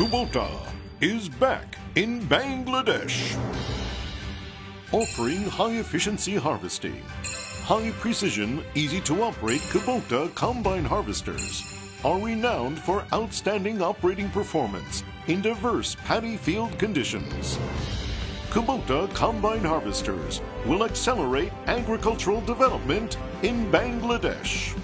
Kubota is back in Bangladesh, offering high-efficiency harvesting. High-precision, easy-to-operate Kubota combine harvesters are renowned for outstanding operating performance in diverse paddy field conditions. Kubota combine harvesters will accelerate agricultural development in Bangladesh.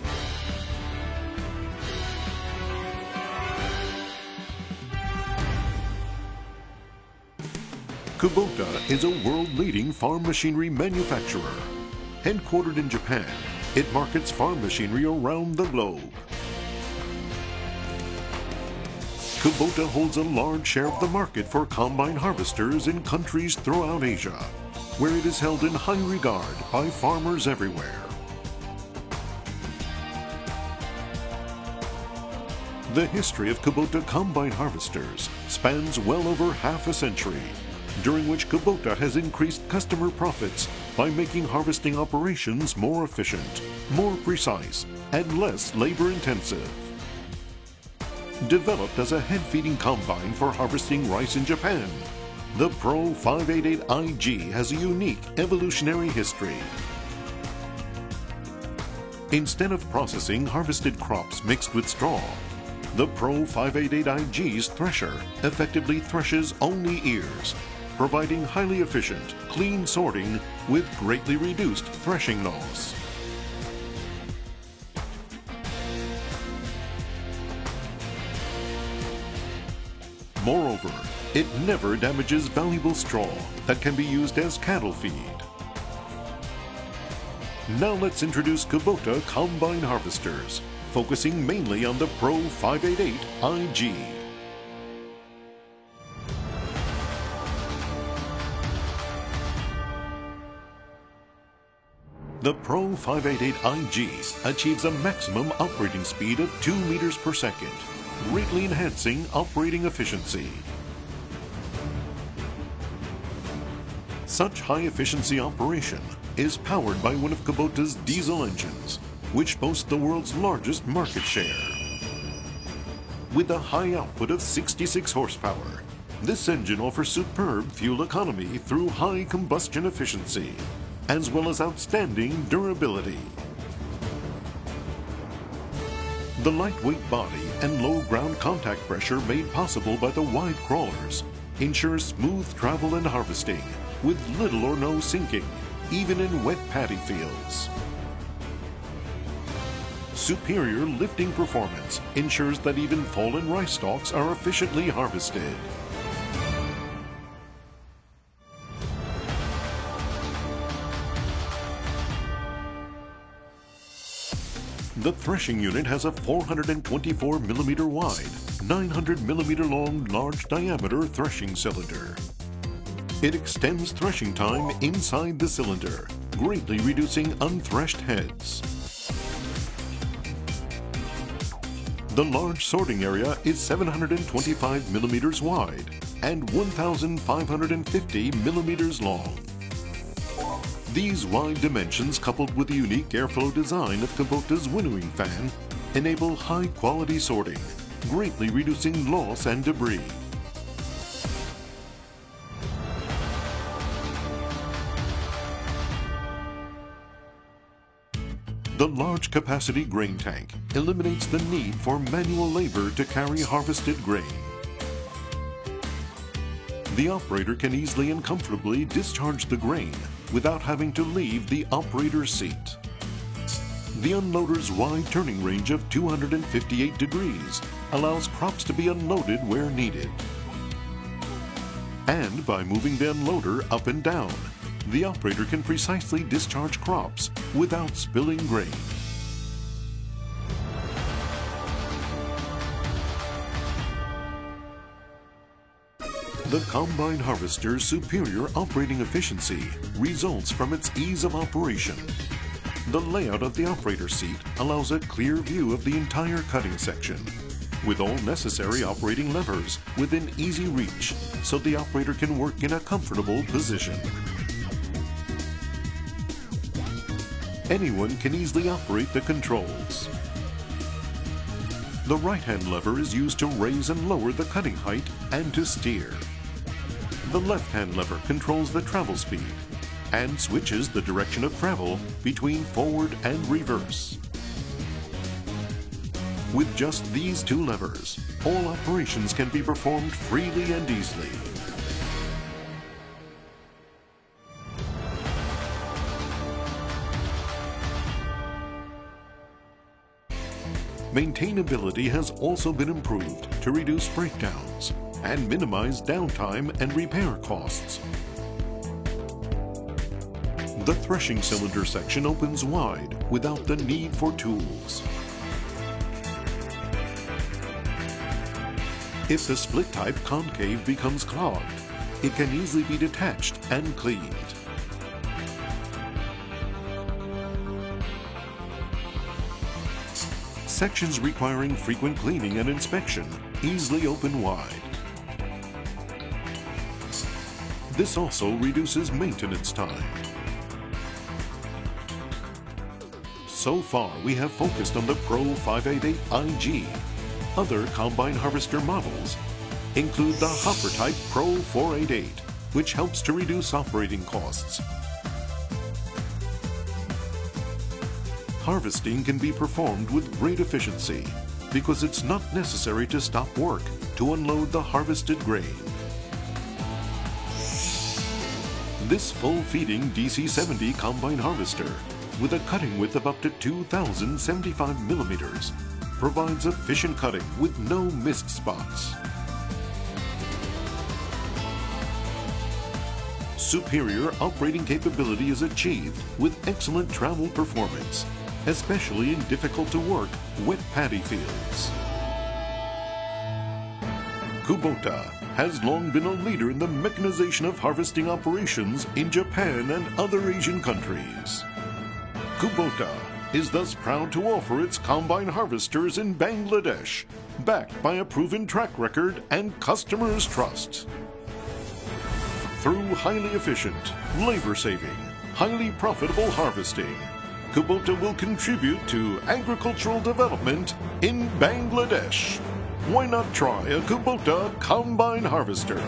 Kubota is a world-leading farm machinery manufacturer. Headquartered in Japan, it markets farm machinery around the globe. Kubota holds a large share of the market for combine harvesters in countries throughout Asia, where it is held in high regard by farmers everywhere. The history of Kubota combine harvesters spans well over half a century, during which Kubota has increased customer profits by making harvesting operations more efficient, more precise, and less labor-intensive. Developed as a head-feeding combine for harvesting rice in Japan, the Pro 588IG has a unique evolutionary history. Instead of processing harvested crops mixed with straw, the Pro 588IG's thresher effectively threshes only ears, providing highly efficient, clean sorting with greatly reduced threshing loss. Moreover, it never damages valuable straw that can be used as cattle feed. Now let's introduce Kubota combine harvesters, focusing mainly on the Pro 588IG. The Pro 588IG achieves a maximum operating speed of 2 meters per second, greatly enhancing operating efficiency. Such high-efficiency operation is powered by one of Kubota's diesel engines, which boasts the world's largest market share. With a high output of 66 horsepower, this engine offers superb fuel economy through high combustion efficiency, as well as outstanding durability. The lightweight body and low ground contact pressure made possible by the wide crawlers ensures smooth travel and harvesting with little or no sinking, even in wet paddy fields. Superior lifting performance ensures that even fallen rice stalks are efficiently harvested. The threshing unit has a 424 millimeter wide, 900 millimeter long large diameter threshing cylinder. It extends threshing time inside the cylinder, greatly reducing unthreshed heads. The large sorting area is 725 millimeters wide and 1,550 millimeters long. These wide dimensions, coupled with the unique airflow design of Kubota's winnowing fan, enable high-quality sorting, greatly reducing loss and debris. The large-capacity grain tank eliminates the need for manual labor to carry harvested grain. The operator can easily and comfortably discharge the grain without having to leave the operator's seat. The unloader's wide turning range of 258 degrees allows crops to be unloaded where needed. And by moving the unloader up and down, the operator can precisely discharge crops without spilling grain. The combine harvester's superior operating efficiency results from its ease of operation. The layout of the operator's seat allows a clear view of the entire cutting section, with all necessary operating levers within easy reach, so the operator can work in a comfortable position. Anyone can easily operate the controls. The right-hand lever is used to raise and lower the cutting height and to steer. The left-hand lever controls the travel speed and switches the direction of travel between forward and reverse. With just these two levers, all operations can be performed freely and easily. Maintainability has also been improved to reduce breakdowns and minimize downtime and repair costs. The threshing cylinder section opens wide without the need for tools. If the split-type concave becomes clogged, it can easily be detached and cleaned. Sections requiring frequent cleaning and inspection easily open wide. This also reduces maintenance time. So far, we have focused on the Pro 588IG. Other combine harvester models include the Hopper-type Pro 488, which helps to reduce operating costs. Harvesting can be performed with great efficiency because it's not necessary to stop work to unload the harvested grain. This full-feeding DC-70 combine harvester with a cutting width of up to 2,075 millimeters provides efficient cutting with no missed spots. Superior operating capability is achieved with excellent travel performance, especially in difficult-to-work wet paddy fields. Kubota has long been a leader in the mechanization of harvesting operations in Japan and other Asian countries. Kubota is thus proud to offer its combine harvesters in Bangladesh, backed by a proven track record and customers' trust. Through highly efficient, labor-saving, highly profitable harvesting, Kubota will contribute to agricultural development in Bangladesh. Why not try a Kubota combine harvester?